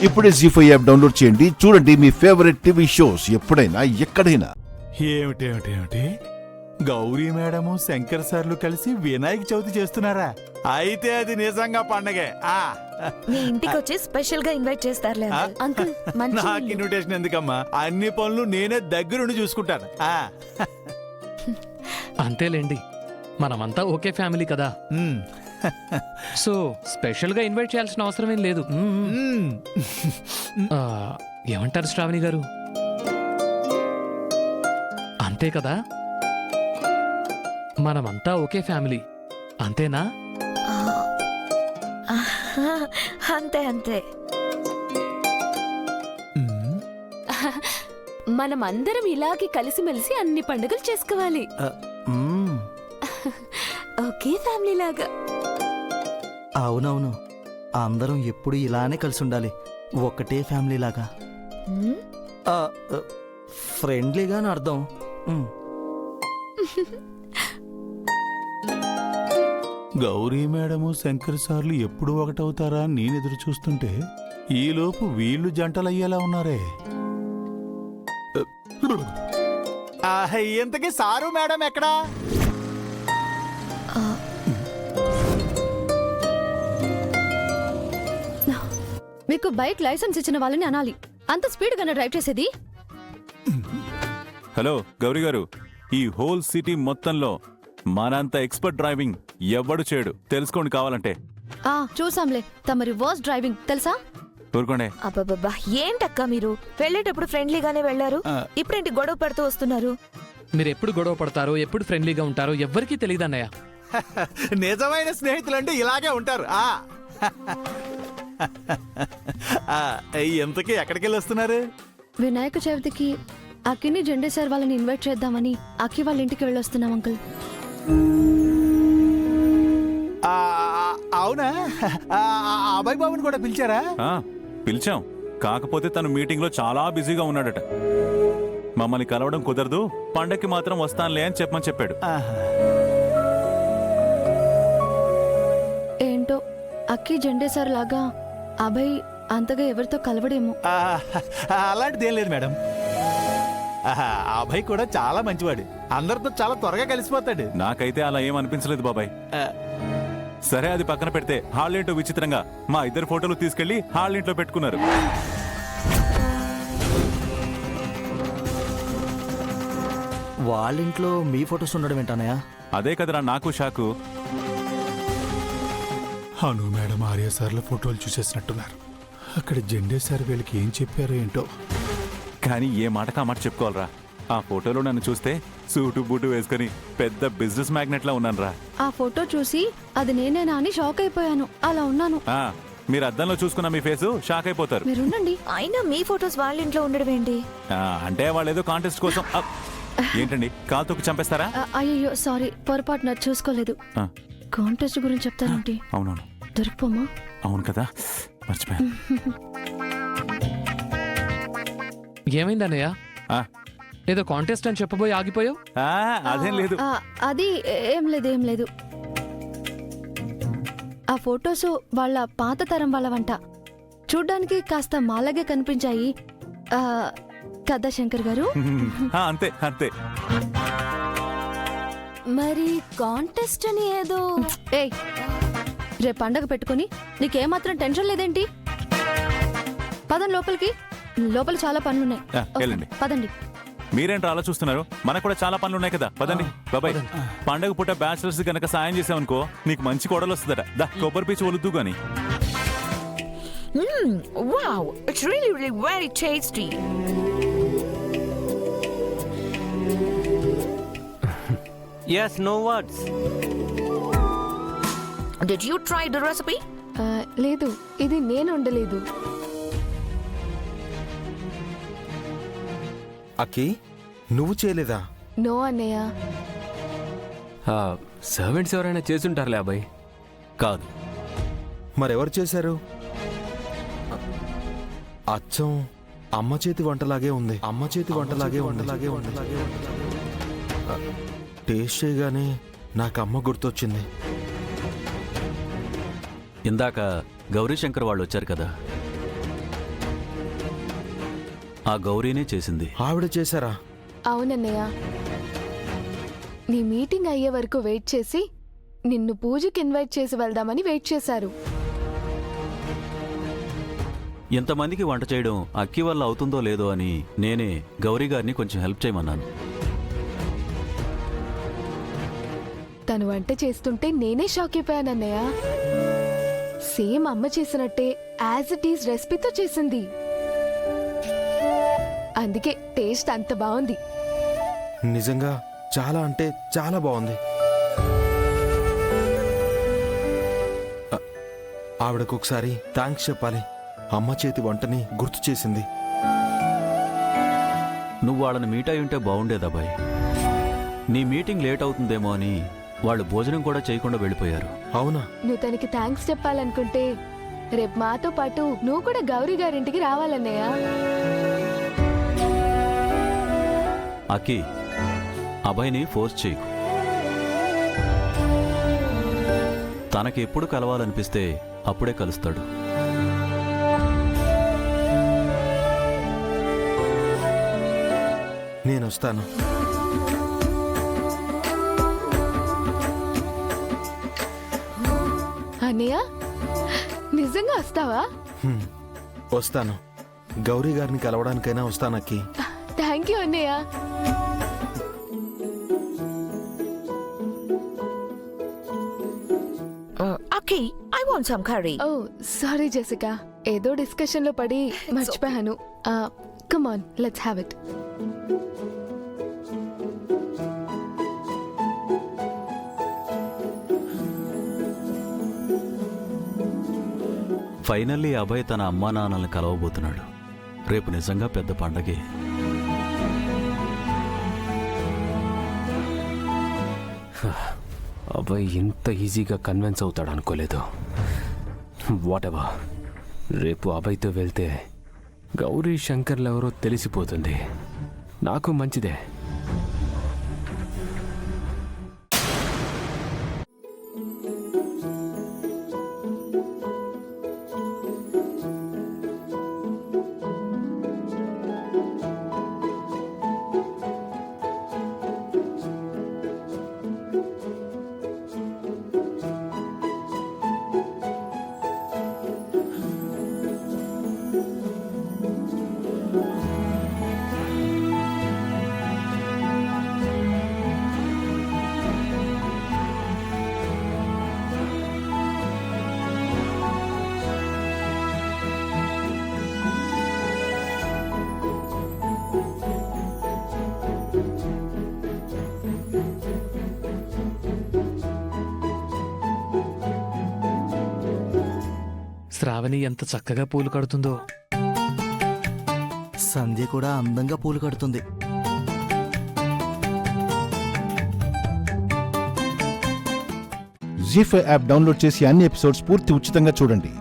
ఇప్పుడే జీ5 app download చేయండి. చూడండి మీ ఫేవరెట్ టీవీ షోస్ ఎప్పుడైనా ఎక్కడైనా. ఏమిటి గౌరీ మేడము శంకర్ సార్లు కలిసి వినాయక చవితి చేస్తున్నారా? అయితే అది నిజంగా పండగే. మీ ఇంటికి వచ్చి స్పెషల్ గా ఇన్వైట్ చేస్తారులే అంకుల్. నాకు ఇన్విటేషన్ ఎందుకమ్మా? అన్ని పనులు నేనే దగ్గరుండి చూసుకుంటాను. అంతేలేండి, మనమంతా ఒకే ఫ్యామిలీ కదా, సో స్పెషల్ గా ఇన్వైట్ చేయాల్సిన అవసరం ఏం లేదు. ఏమంటారు శ్రావణి గారు? అంతే కదా, మనమంతా ఒకే ఫ్యామిలీ, అంతేనా? అంతే అంతే. మనమందరం ఇలాగే కలిసిమెలిసి అన్ని పండుగలు చేసుకోవాలి, ఒకే ఫ్యామిలీ లాగా. అవునవును, అందరం ఎప్పుడు ఇలానే కలిసి ఉండాలి, ఒకటే ఫ్యామిలీ లాగా. ఫ్రెండ్లీగా అని అర్థం. గౌరీ మేడము శంకర్ సార్లు ఎప్పుడు ఒకటవుతారా అని నేను ఎదురు చూస్తుంటే ఈలోపు వీళ్ళు జంటలయ్యేలా ఉన్నారే. ఇంతకీ సారు మేడం ఎక్కడా? మీకు బైక్ లైసెన్స్ ఇచ్చిన వాళ్ళని అనాలి, అంత స్పీడ్ గానే డ్రైవ్ చేసేది. హలో గౌరీ గారు, ఈ హోల్ సిటీ మొత్తంలో మనంత ఎక్స్పర్ట్ డ్రైవింగ్ ఎవడు చేయడు, తెలుసుకోండి కావాలంటే. చూసాంలే, తమ రివర్స్ డ్రైవింగ్ తెలుసా? ఊరుకోండి. అబ్బబ్బబ్బా, ఏంటక్క మీరు వెళ్ళేటప్పుడు ఫ్రెండ్లీగానే వెళ్లారు, ఇప్పుడేంటి గొడవ పడుతూ వస్తున్నారు? మీరు ఎప్పుడు గొడవ పడతారో, ఎప్పుడు ఫ్రెండ్లీగా ఉంటారో ఎవ్వరికీ తెలియదు అన్నయ్య. నిజమైన స్నేహితులంటే ఇలాగే ఉంటారు. ఎంతకీ ఎక్కడికి వెళ్ళి వస్తున్నారు? వినాయక చవితికి అక్కిని జెండే సార్ వాళ్ళని ఇన్వైట్ చేద్దామని అక్కి వాళ్ళ ఇంటికి వెళ్ళొస్తున్నాం అంకుల్. అవునా? అబ్బాయి బాబుని కూడా పిలిచారా? పిలిచాం, కాకపోతే తను మీటింగ్ లో చాలా బిజీగా ఉన్నాడట. మమ్మల్ని కలవడం కుదరదు, పండక్కి మాత్రం వస్తానులే అని చెప్పమని చెప్పాడు. ఏంటో అక్కి జెండే సార్ లాగా అభయ్ అంతగా ఎవరితో కలవడేమో. అలాంటిది ఏం లేదు మేడం. అభయ్ కూడా చాలా మంచివాడు, అందరితో చాలా త్వరగా కలిసిపోతాడు. నాకైతే అలా ఏం అనిపించలేదు బాబాయ్. సరే అది పక్కన పెడితే హాల్లేంటో విచిత్రంగా మా ఇద్దరు ఫోటోలు తీసుకెళ్లి హాల్లేంట్లో పెట్టుకున్నారు. వాళ్ళింట్లో మీ ఫొటోస్ ఉండడం ఏంటన్నయ్య? అదే కదరా నాకు షాకు. అను మేడం ఆర్య సార్ల ఫోటోలు చూసేసినట్టున్నారు. అక్కడ జెండే సార్ వీళ్ళకి ఏం చెప్పారో ఏంటో. కానీ ఏ మాటకా మాట చెప్పుకోవాలరా, ఆ ఫోటోలో నన్ను చూస్తే సూటు బూటు వేసుకుని పెద్ద బిజినెస్ మ్యాగ్నెట్ లా ఉన్నాను రా. ఆ ఫోటో చూసి అది నేనేనా అని షాక్ అయిపోయాను, అలా ఉన్నాను. మీరు అద్దంలో చూసుకున్న మీ ఫేస్ షాక్ అయిపోతారు. మీరుండండి. అయినా మీ ఫొటోస్ వాళ్ళ ఇంట్లో ఉండడం ఏంటి? అంటే వాళ్ళు ఏదో కాంటెస్ట్ కోసం. ఏంటండి కాలు తొక్కి చంపేస్తారా? అయ్యో సారీ, పొరపాటున చూసుకోలేదు. కాంటెస్ట్ గురించి చెప్తారేంటి? అవునవును, దొరికిపోమా? అవును కదా, మర్చిపోయాను. ఏమైంది అన్నయ్య? ఏదో కాంటెస్ట్ అని చెప్పబోయి ఆగిపోయావు. అదేం లేదు. అది ఏం లేదు. ఆ ఫొటోస్ వాళ్ళ పాత తరం వాళ్ళవంట, చూడ్డానికి కాస్త మాలాగే కనిపించాయి కదా శంకర్ గారు? అంతే అంతే. మరి కాంటెస్ట్ అని ఏదో. ఏయ్, రేపు పండగ పెట్టుకుని నీకేమాత్రం టెన్షన్ లేదేంటి? పదండి లోపలికి, లోపల చాలా పనులున్నాయి. పదండి. మీరేంట్రా అలా చూస్తున్నారు? మనకు కూడా చాలా పనులు ఉన్నాయి కదా, పదండి. బాబాయ్, పండగ పూట బ్యాచిలర్స్ గనక సాయం చేసావనుకో నీకు మంచి కోడలు వస్తుందట. దా కొబ్బరి పీచు వలుద్దు గాని. Wow, it's really very tasty. Yes, no words. Did you try the recipe? లేదు, ఇది నేను ఉండలేదు. అక్కి, నువ్వు చేయలేదా? నో అన్నయ్య. సర్వెంట్స్ ఎవరైనా చేసుంటారులే అబ్బాయి. కాదు. మరెవరు చేశారు? అచ్చం అమ్మ చేతి వంటలాగే ఉంది. టేస్ట్ చేయగానే నాకు అమ్మ గుర్తొచ్చింది. ఇందాక గౌరీశంకర్ వాళ్ళు వచ్చారు కదా, ఆ గౌరీనే చేసింది. ఆవిడ చేశారా? అవునన్నయ్య, నీ మీటింగ్ అయ్యే వరకు వెయిట్ చేసి నిన్ను పూజకి ఇన్వైట్ చేసి వెళ్దామని వెయిట్ చేశారు. ఎంతమందికి వంట చేయడం అక్కి వల్ల అవుతుందో లేదో అని నేనే గౌరీ గారిని కొంచెం హెల్ప్ చేయమన్నాను. తను వంట చేస్తుంటే నేనే షాక్ అయిపోయానన్నయ్య. సేమ్ అమ్మ చేసినట్టే యాజ్ ఇట్ ఈస్ రెసిపీతో చేసింది. అందుకే టేస్ట్ అంత బాగుంది. నిజంగా చాలా అంటే చాలా బాగుంది. ఆవిడకు ఒకసారి థ్యాంక్స్ చెప్పాలి. అమ్మ చేతి వంటని గుర్తు చేసింది. నువ్వు వాళ్ళని మీట్ అయి ఉంటే బాగుండేదబ్బాయ్. నీ మీటింగ్ లేట్ అవుతుందేమో అని వాళ్ళు భోజనం కూడా చేయకుండా వెళ్ళిపోయారు. అవునా? నువ్వు తనకి థ్యాంక్స్ చెప్పాలనుకుంటే రేపు మాతో పాటు నువ్వు కూడా గౌరీ గారింటికి రావాలన్నయ్య. అక్కి, అభయ్ని ఫోర్స్ చేయకు. తనకి ఎప్పుడు కలవాలనిపిస్తే అప్పుడే కలుస్తాడు. నేను వస్తాను. అన్నయ్య, నిజంగా వస్తావా? వస్తాను. గౌరీ గారిని కలవడానికైనా వస్తాను అక్కి. థ్యాంక్ యూ అన్నయ్య. Akki, I want some curry. Oh sorry Jessica, ఏదో డిస్కషన్ లో పడి మర్చిపోయాను. Come on, let's have it. Finally Abhay తన అమ్మా నాన్నల్ని కలవబోతున్నాడు. రేపు నిజంగా పెద్ద పండగే. అబ్బాయి ఇంత ఈజీగా కన్విన్స్ అవుతాడు అనుకోలేదు. వాట్ ఎవర్, రేపు అబ్బాయితో వెళ్తే గౌరీ శంకర్లు ఎవరో తెలిసిపోతుంది. నాకు మంచిదే. శ్రావణి ఎంత చక్కగా పూలు కడుతుందో. సంధ్య కూడా అందంగా పూలు కడుతుంది. జీ5 యాప్ డౌన్లోడ్ చేసి అన్ని ఎపిసోడ్స్ పూర్తి ఉచితంగా చూడండి.